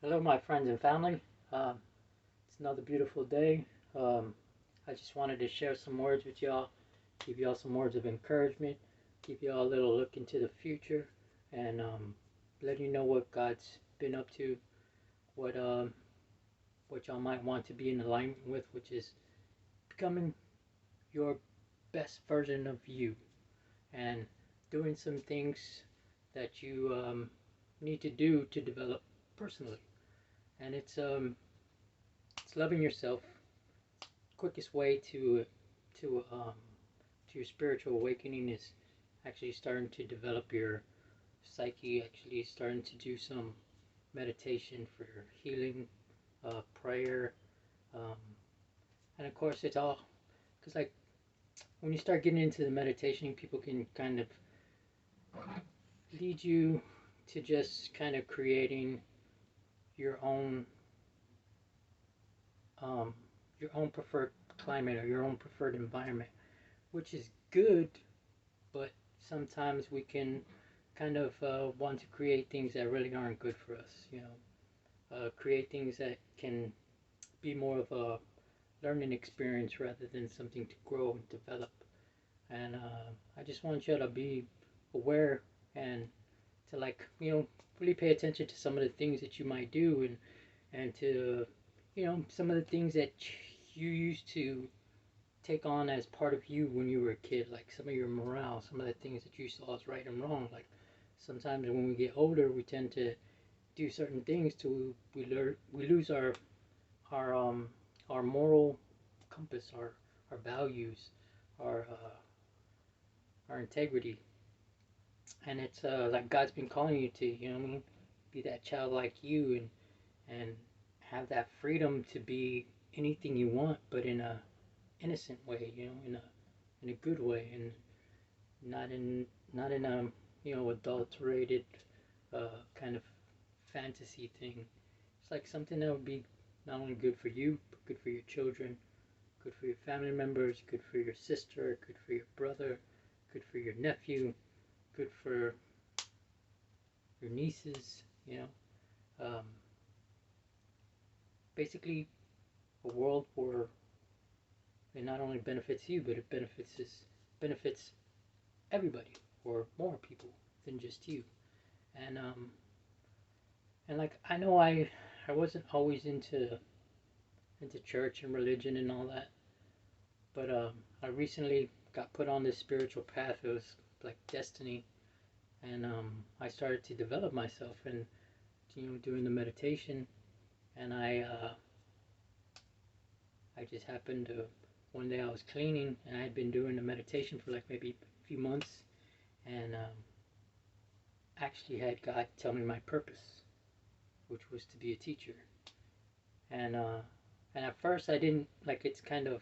Hello, my friends and family. It's another beautiful day. Um, I just wanted to share some words with y'all, give y'all some words of encouragement, give y'all a little look into the future, and let you know what God's been up to, what what y'all might want to be in alignment with, which is becoming your best version of you and doing some things that you need to do to develop personally. And it's loving yourself. Quickest way to to your spiritual awakening is actually starting to develop your psyche, actually starting to do some meditation for healing, prayer, um, and of course it's all because like when you start getting into the meditation, people can kind of lead you to just kind of creating your own um, your own preferred climate or your own preferred environment, which is good, but sometimes we can kind of want to create things that really aren't good for us, create things that can be more of a learning experience rather than something to grow and develop. And I just want you to be aware and to really pay attention to some of the things that you might do and to some of the things that you used to take on as part of you when you were a kid, like some of your morale, some of the things that you saw as right and wrong. Like sometimes when we get older, we tend to do certain things to we lose our our moral compass, our values, our integrity, and it's like God's been calling you to, you know what I mean, be that childlike you and have that freedom to be anything you want, but in a innocent way, in a good way, and not in not in a adulterated kind of fantasy thing. It's like something that would be not only good for you, but good for your children, good for your family members, good for your sister, good for your brother, good for your nephew, good for your nieces. Um, Basically, a world where it not only benefits you, but it benefits everybody or more people than just you. And like I know I wasn't always into church and religion and all that, but I recently got put on this spiritual path. It was like destiny, and I started to develop myself and doing the meditation, and I just happened to one day I was cleaning and I had been doing the meditation for like maybe a few months, and actually had God tell me my purpose, which was to be a teacher. And at first I didn't like it's kind of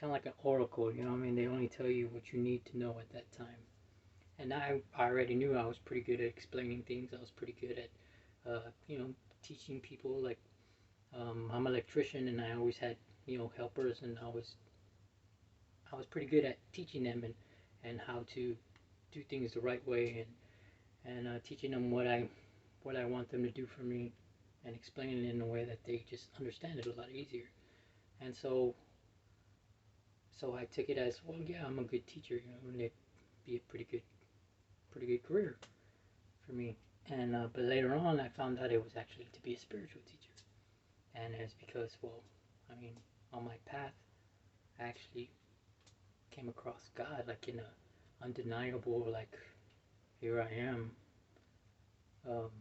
like an oracle, you know what I mean? They only tell you what you need to know at that time. And I already knew I was pretty good at explaining things. I was pretty good at teaching people. Like I'm an electrician, and I always had helpers, and I was pretty good at teaching them and how to do things the right way and teaching them what I want them to do for me and explaining it in a way that they just understand it a lot easier. And so I took it as, well, yeah, I'm a good teacher, and it'd be a pretty good career for me. And but later on, I found out it was actually to be a spiritual teacher, and it's because, well, I mean, on my path, I actually came across God like in a undeniable, like, here I am um,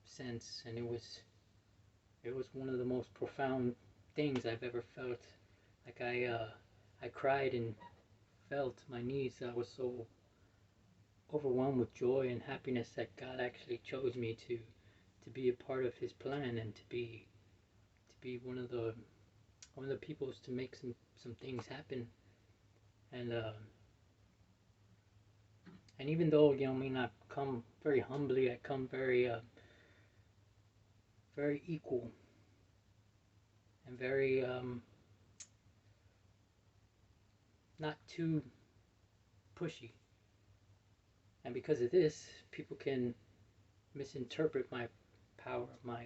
sense, and it was one of the most profound things I've ever felt. Like I cried and felt my knees. I was so overwhelmed with joy and happiness that God actually chose me to be a part of His plan and to be one of the peoples to make some things happen. And and even though I mean I come very humbly, I come very equal and very not too pushy. And because of this, people can misinterpret my power, my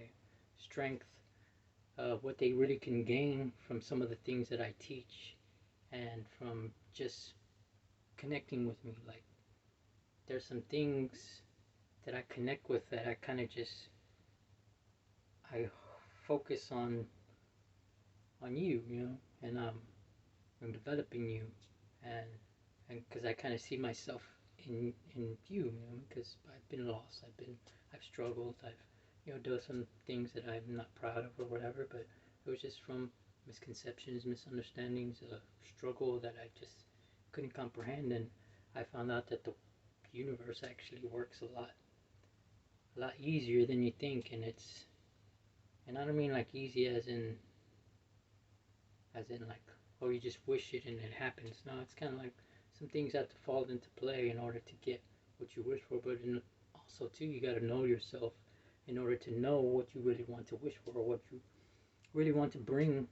strength, what they really can gain from some of the things that I teach, and from just connecting with me. Like, there's some things that I connect with that I kind of just I focus on you, and I'm developing you, and because I kind of see myself in you, because I've been lost, I've struggled, I've done some things that I'm not proud of or whatever, but it was just from misconceptions, misunderstandings, a struggle that I just couldn't comprehend, and I found out that the universe actually works a lot easier than you think, and I don't mean like easy as in like, oh, you just wish it and it happens. No, it's kind of like some things have to fall into play in order to get what you wish for, but also too, you got to know yourself in order to know what you really want to wish for, or what you really want to bring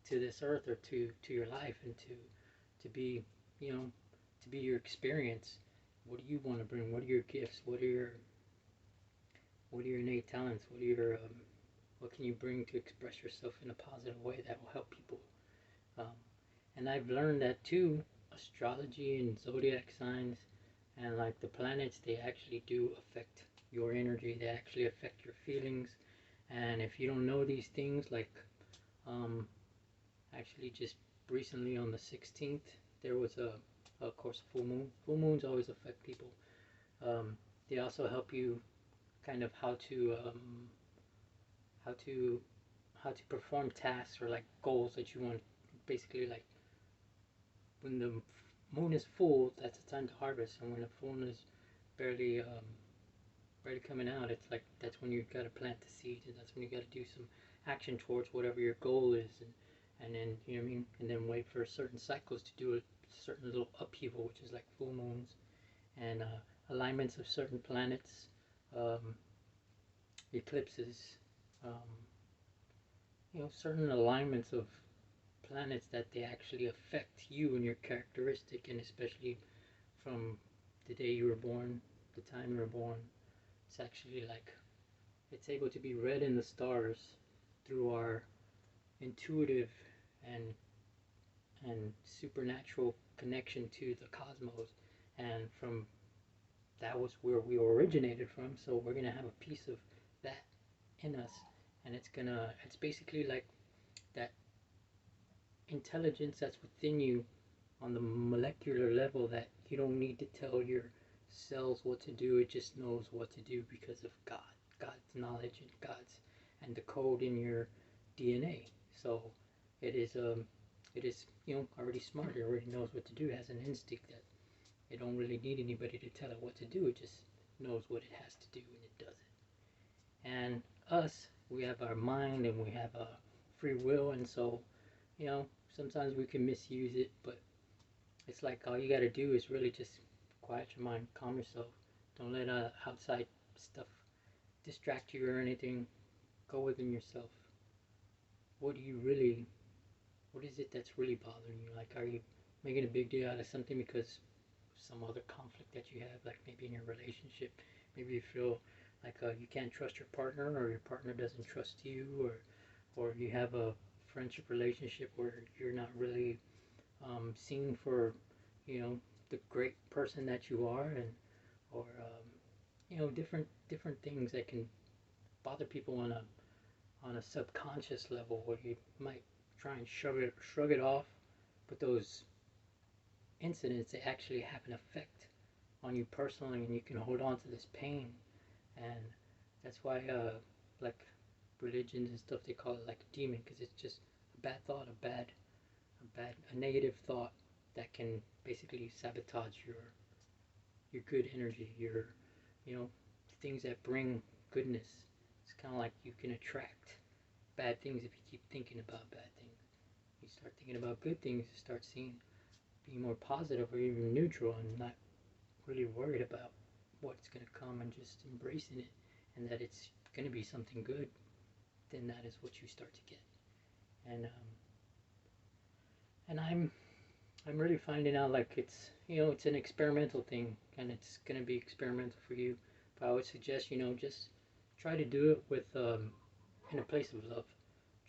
to this earth, or to your life, and to be, to be your experience. What do you want to bring? What are your gifts? What are your innate talents? What can you bring to express yourself in a positive way that will help people? Um, and I've learned that too, astrology and zodiac signs and like the planets, they actually do affect your energy, they actually affect your feelings. And if you don't know these things, like, um, actually just recently on the 16th, there was of course, full moon. Full moons always affect people. Um, they also help you kind of how to how to perform tasks, or like goals that you want. Basically, like, when the moon is full, that's the time to harvest, and when the moon is barely barely coming out, it's like that's when you got to plant the seeds, and that's when you got to do some action towards whatever your goal is, and then, you know what I mean, and then wait for certain cycles to do a certain little upheaval, which is like full moons, and alignments of certain planets, um, eclipses, um, certain alignments of planets, that they actually affect you and your characteristic, and especially from the day you were born, the time you were born. It's actually like, it's able to be read in the stars through our intuitive and supernatural connection to the cosmos, and from that was where we originated from. So we're gonna have a piece of that in us, and it's basically like that intelligence that's within you on the molecular level, that you don't need to tell your cells what to do. It just knows what to do because of God's knowledge, and the code in your DNA. So it is already smart. It already knows what to do. It has an instinct that it don't really need anybody to tell it what to do. It just knows what it has to do, and it does it. And us, we have our mind, and we have a free will, and so, sometimes we can misuse it, but it's like all you got to do is really just quiet your mind, calm yourself. Don't let outside stuff distract you or anything. Go within yourself. What do you really, what is it that's really bothering you? Like, are you making a big deal out of something because some other conflict that you have, like maybe in your relationship? Maybe you feel like you can't trust your partner, or your partner doesn't trust you, or you have a friendship relationship where you're not really seen for, the great person that you are, and or different things that can bother people on a subconscious level, where you might try and shrug it off, but those incidents, they actually have an effect on you personally, and you can hold on to this pain. And that's why like religions and stuff, they call it like a demon, because it's just a bad thought, a negative thought that can basically sabotage your good energy, your, things that bring goodness. It's kind of like you can attract bad things if you keep thinking about bad things. You start thinking about good things, you start being more positive, or even neutral, and not really worried about what's going to come, and just embracing it, and that it's going to be something good. Then that is what you start to get. And I'm really finding out, like, it's an experimental thing, and it's going to be experimental for you. But I would suggest, just try to do it with in a place of love.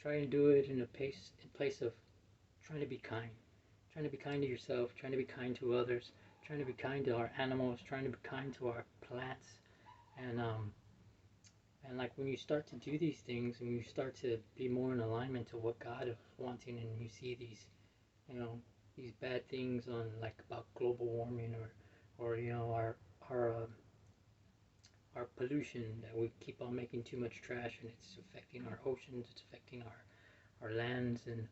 Try to do it in a place of trying to be kind. Trying to be kind to yourself, trying to be kind to others, trying to be kind to our animals, trying to be kind to our plants, and and like when you start to do these things and you start to be more in alignment to what God is wanting, and you see these, you know, these bad things on like about global warming or you know our pollution, that we keep on making too much trash and it's affecting our oceans, it's affecting our lands, and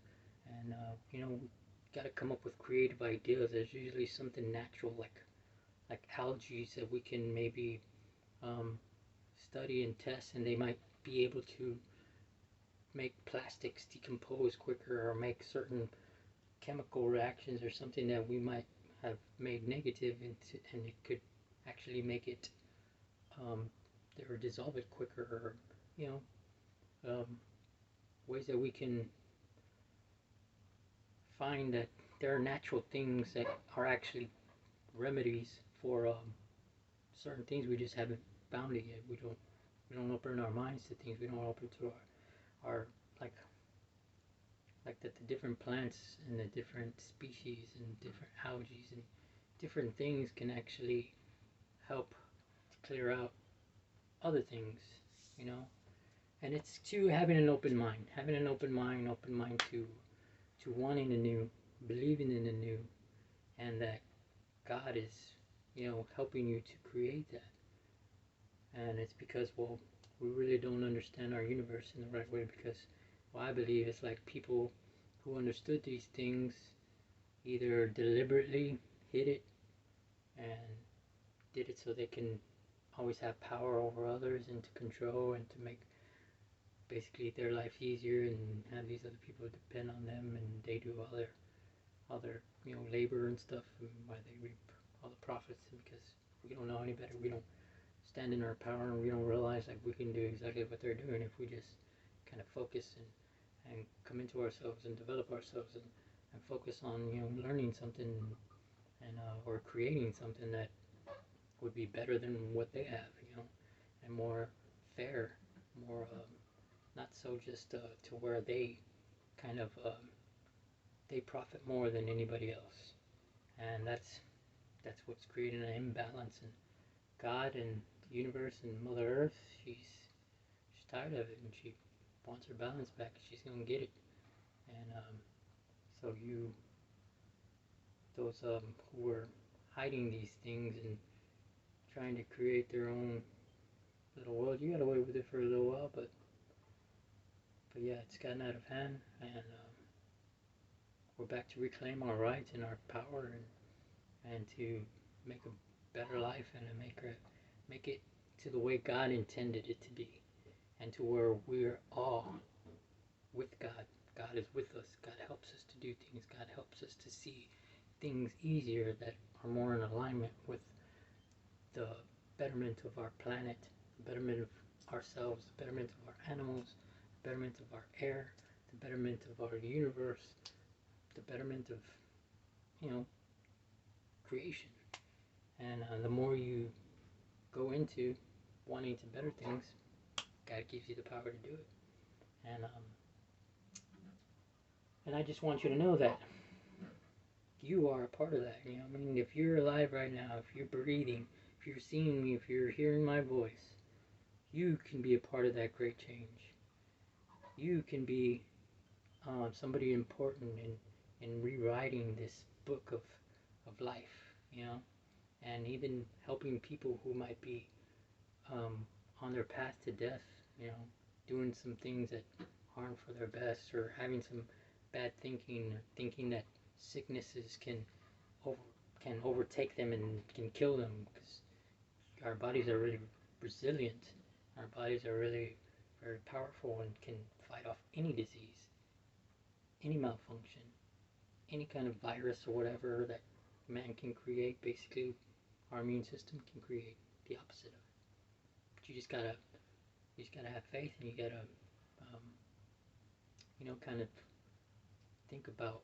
you know, we got to come up with creative ideas. There's usually something natural like algae that we can maybe um, study and test, and they might be able to make plastics decompose quicker or make certain chemical reactions or something that we might have made negative into, and it could actually make it um, or dissolve it quicker, or you know, ways that we can find that there are natural things that are actually remedies for certain things. We just haven't found it yet. We don't open our minds to things. We don't open to our like that the different plants and the different species and different algae and different things can actually help clear out other things, you know. And it's to having an open mind to wanting the new, believing in the new, and that God is, you know, helping you to create that. And it's because, well, we really don't understand our universe in the right way, because, well, I believe it's like people who understood these things either deliberately hid it and did it so they can always have power over others and to control and to make basically their life easier, and have these other people depend on them, and they do all their you know labor and stuff, and why they reap all the profits. And because we don't know any better, we don't stand in our power, and we don't realize like we can do exactly what they're doing if we just kind of focus and come into ourselves and develop ourselves, and focus on, you know, learning something, and or creating something that would be better than what they have, you know, and more fair, more not so just to where they kind of they profit more than anybody else. And that's what's creating an imbalance. And God and the universe and Mother Earth, she's tired of it, and she wants her balance back. She's gonna get it. And so you, those who are hiding these things and trying to create their own little world, you got away with it for a little while, but yeah, it's gotten out of hand, and we're back to reclaim our rights and our power, and to make a better life, and to make it to the way God intended it to be, and to where we're all with God. God is with us. God helps us to do things. God helps us to see things easier that are more in alignment with the betterment of our planet, the betterment of ourselves, the betterment of our animals, the betterment of our air, the betterment of our universe, the betterment of, you know, creation. And the more you go into wanting to better things, God gives you the power to do it. And I just want you to know that you are a part of that. You know, I mean, if you're alive right now, if you're breathing, if you're seeing me, if you're hearing my voice, you can be a part of that great change. You can be somebody important in rewriting this book of life, you know, and even helping people who might be on their path to death, you know, doing some things that aren't for their best, or having some bad thinking, or thinking that sicknesses over, can overtake them and can kill them, because our bodies are really resilient. Our bodies are really very powerful and can fight off any disease, any malfunction, any kind of virus or whatever that man can create. Basically, our immune system can create the opposite of it. But you just gotta have faith, and you gotta, um, you know, kind of think about,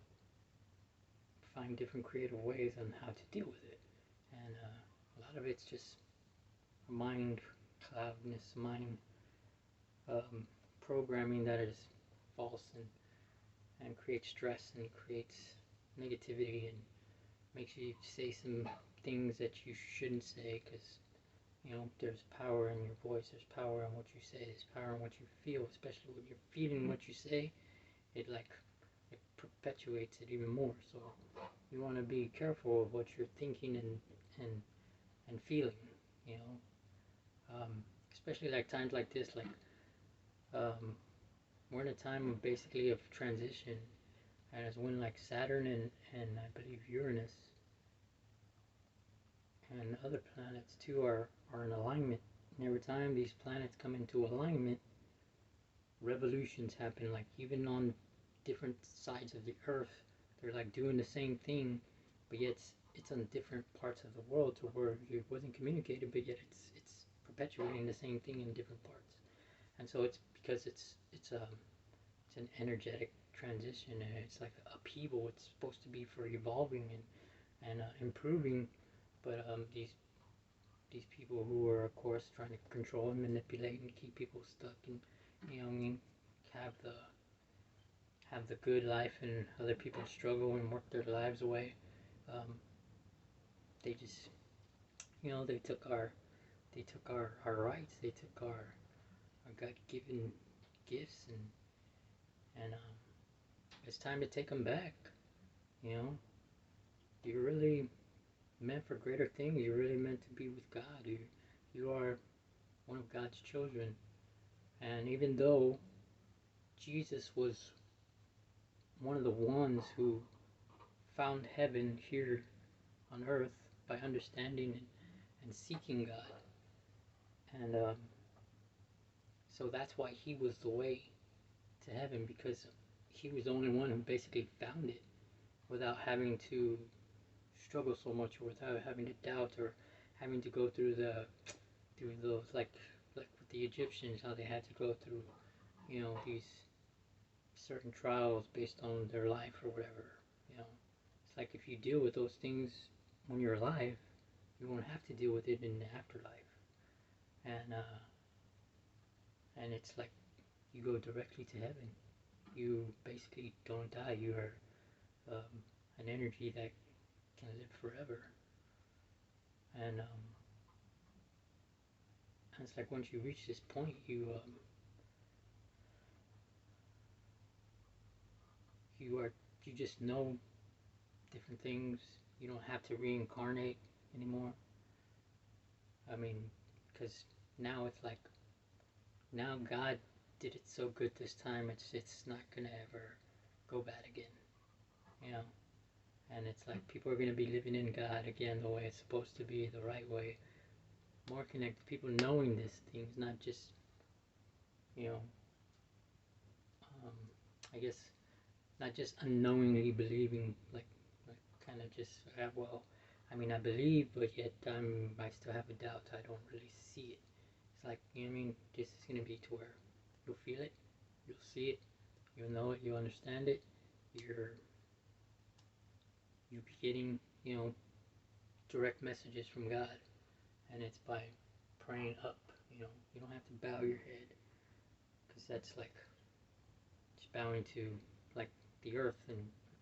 find different creative ways on how to deal with it. And a lot of it's just mind cloudness, mind um, programming that is false and creates stress and creates negativity and makes you say some things that you shouldn't say because there's power in your voice, there's power in what you say, there's power in what you feel, especially when you're feeling what you say. It perpetuates it even more. So you want to be careful of what you're thinking and and feeling, you know, especially like times like this, like um, we're in a time of basically of transition, and it's when like Saturn and I believe Uranus and other planets too are in alignment. And every time these planets come into alignment, revolutions happen. Like even on different sides of the Earth, they're like doing the same thing, but yet it's on different parts of the world to where it wasn't communicated, but yet it's perpetuating the same thing in different parts. And so it's because it's an energetic transition, and it's like upheaval. It's supposed to be for evolving and improving, but these people who are of course trying to control and manipulate and keep people stuck and what I mean, have the have the good life and other people struggle and work their lives away. Um, they just they took our rights. They took our God given gifts and it's time to take them back. You know, you're really meant for greater things. You're really meant to be with God. You are one of God's children. And even though Jesus was one of the ones who found heaven here on earth by understanding and seeking God, and so that's why he was the way to heaven, because he was the only one who basically found it without having to struggle so much, or without having to doubt, or having to go through those like with the Egyptians, how they had to go through these certain trials based on their life or whatever. It's like if you deal with those things when you're alive, you won't have to deal with it in the afterlife. And it's like you go directly to heaven. You basically don't die. You are an energy that can live forever. And it's like once you reach this point, you just know different things. You don't have to reincarnate anymore. I mean, because now it's like now God did it so good this time. It's not gonna ever go bad again. You know. And it's like people are gonna be living in God again the way it's supposed to be, the right way. More connected people knowing these things, not just you know, um, I guess not just unknowingly believing, like kind of just well, I mean I believe, but yet I still have a doubt. I don't really see it. It's like what I mean. This is gonna be to where you'll feel it, you'll see it, you'll know it, you'll understand it. You're you'll be getting direct messages from God, and it's by praying up. You don't have to bow your head, because that's like just bowing to like the earth and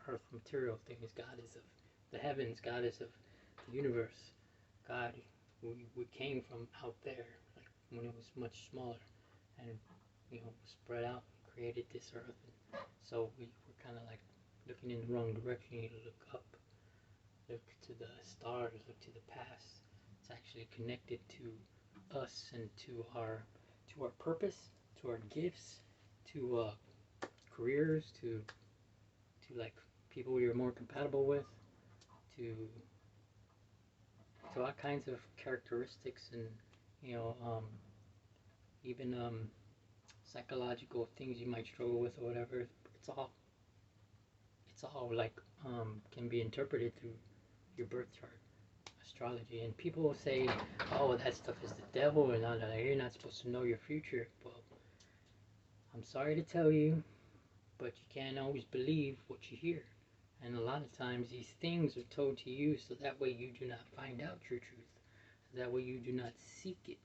earth material things. God is of the heavens. God is of the universe. God, we came from out there, like when it was much smaller, and spread out, and created this earth. And so we're kind of like looking in the wrong direction. You need to look up, look to the stars, look to the past. It's actually connected to us and to our purpose, to our gifts, to careers, to like people you're more compatible with, to all kinds of characteristics, and you know um, even psychological things you might struggle with or whatever. It's all like can be interpreted through your birth chart, astrology. And people will say, "Oh, that stuff is the devil," and you're not supposed to know your future. Well, I'm sorry to tell you, but you can't always believe what you hear. And a lot of times these things are told to you so that way you do not find out your truth, so that way you do not seek it,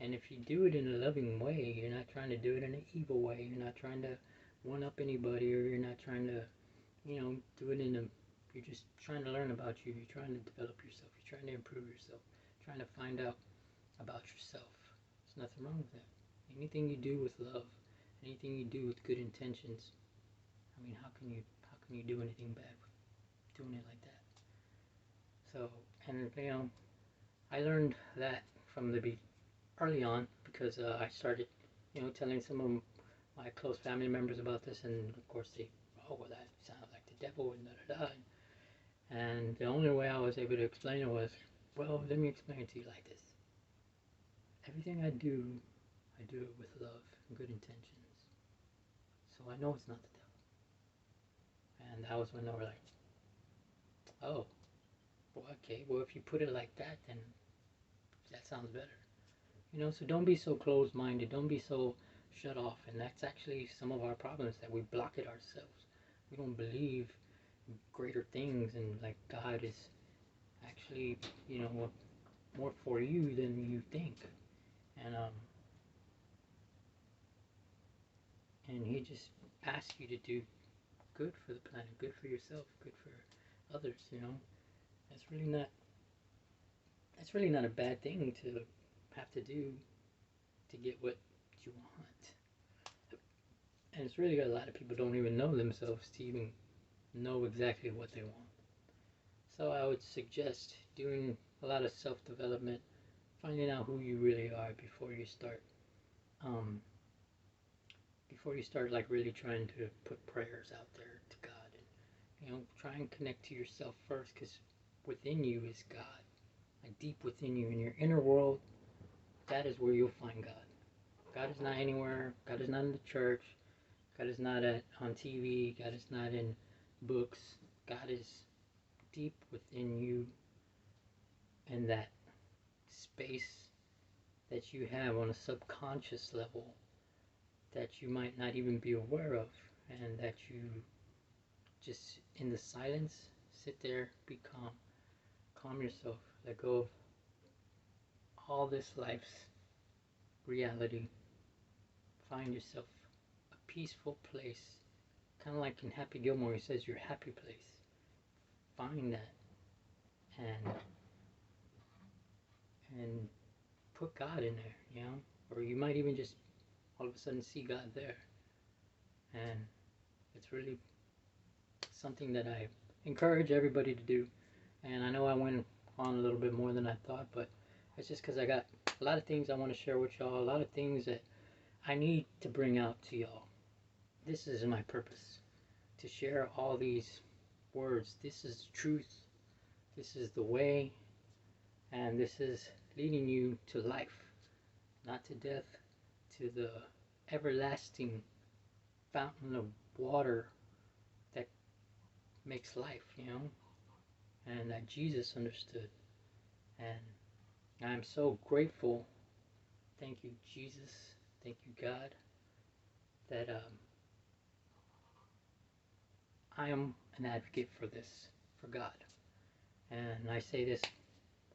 And if you do it in a loving way, you're not trying to do it in an evil way. You're not trying to one up anybody, or you're not trying to, do it in a. You're just trying to learn about you. You're trying to develop yourself. You're trying to improve yourself. Trying to find out about yourself. There's nothing wrong with that. Anything you do with love, anything you do with good intentions. I mean, how can you do anything bad with doing it like that? So, and I learned that from the early on, because I started, telling some of my close family members about this, and of course they, oh, well, that sounds like the devil, and da da da. And the only way I was able to explain it was, well, let me explain it to you like this. Everything I do it with love and good intentions. So I know it's not the devil. And that was when they were like, oh, well, okay, well, if you put it like that, then that sounds better. So don't be so closed-minded. Don't be so shut off. And that's actually some of our problems, that we block it ourselves. We don't believe greater things, and like God is actually, more for you than you think. And and He just asks you to do good for the planet, good for yourself, good for others. That's really not that's really not a bad thing to have to do to get what you want. And it's really a lot of people don't even know themselves to even know exactly what they want. So I would suggest doing a lot of self-development, finding out who you really are um, before you start like really trying to put prayers out there to God, and try and connect to yourself first, because within you is God, like deep within you, in your inner world. That is where you'll find God. God is not anywhere. God is not in the church. God is not on TV. God is not in books. God is deep within you, in that space that you have on a subconscious level that you might not even be aware of, and that you just, in the silence, sit there, be calm, calm yourself, let go of all this life's reality, find yourself a peaceful place, kind of like in Happy Gilmore, he says, your happy place. Find that, and and put God in there, or you might even just all of a sudden see God there. And it's really something that I encourage everybody to do. And I know I went on a little bit more than I thought, but it's just because I got a lot of things I want to share with y'all, a lot of things that I need to bring out to y'all. This is my purpose, to share all these words. This is truth, this is the way, and this is leading you to life, not to death, to the everlasting fountain of water that makes life, and that Jesus understood. And I'm so grateful. Thank you, Jesus. Thank you, God, that I am an advocate for this, for God. And I say this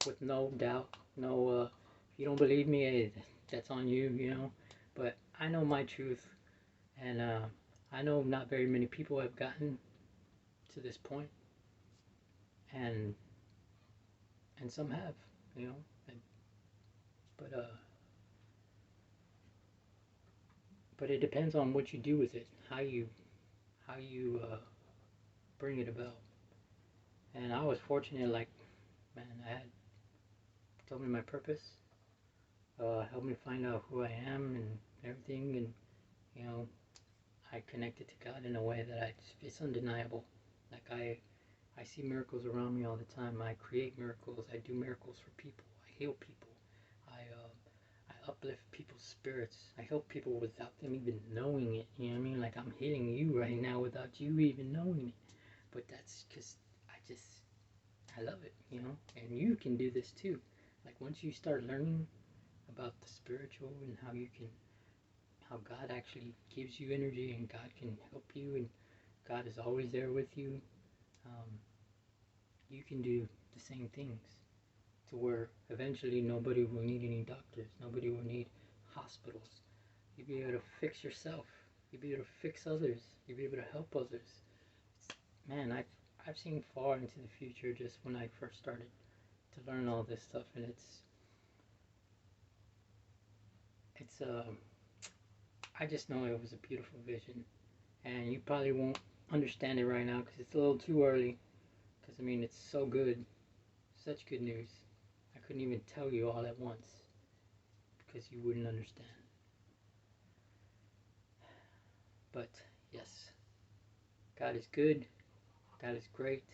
with no doubt. No, if you don't believe me, that's on you, But I know my truth, and I know not very many people have gotten to this point, and some have, you know. And, but but it depends on what you do with it, how you bring it about. And I was fortunate, like, man, I had told me my purpose, helped me find out who I am and everything, and you know, I connected to God in a way that it's undeniable. Like I see miracles around me all the time. I create miracles. I do miracles for people. I heal people. I uplift people's spirits. I help people without them even knowing it. You know what I mean? Like I'm healing you right now without you even knowing it. But that's because I love it, And you can do this too. Like once you start learning about the spiritual and how God actually gives you energy and God can help you and God is always there with you, you can do the same things. to where eventually nobody will need any doctors, nobody will need hospitals. You'll be able to fix yourself. You'll be able to fix others. You'll be able to help others. Man, I've seen far into the future just when I first started to learn all this stuff, and it's I just know it was a beautiful vision, and you probably won't understand it right now because it's a little too early. Because I mean, it's so good, such good news. I couldn't even tell you all at once because you wouldn't understand. But yes, God is good. God is great.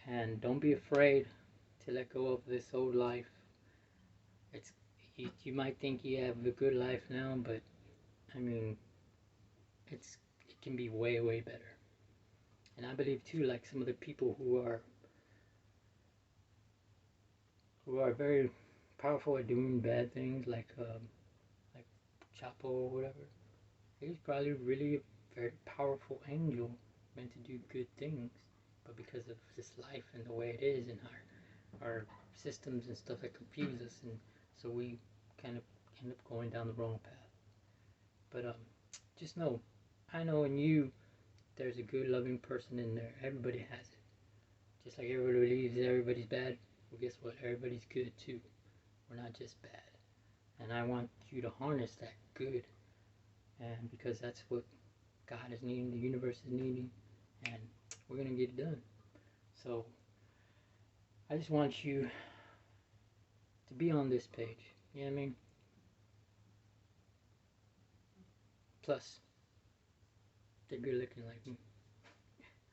And don't be afraid to let go of this old life. It's you might think you have a good life now, but I mean, it can be way better. And I believe too, like some of the people who are very powerful at doing bad things, like Chapo or whatever. He's probably really a very powerful angel meant to do good things, but because of this life and the way it is and our systems and stuff that confuse us, and so we kind of end up going down the wrong path. But just know, I know in you, there's a good, loving person in there. Everybody has it. Just like everybody believes everybody's bad, well, guess what? Everybody's good too. We're not just bad. And I want you to harness that good, and because that's what God is needing, the universe is needing, and we're gonna get it done. So I just want you to be on this page. You know what I mean? Plus, they're good looking like me.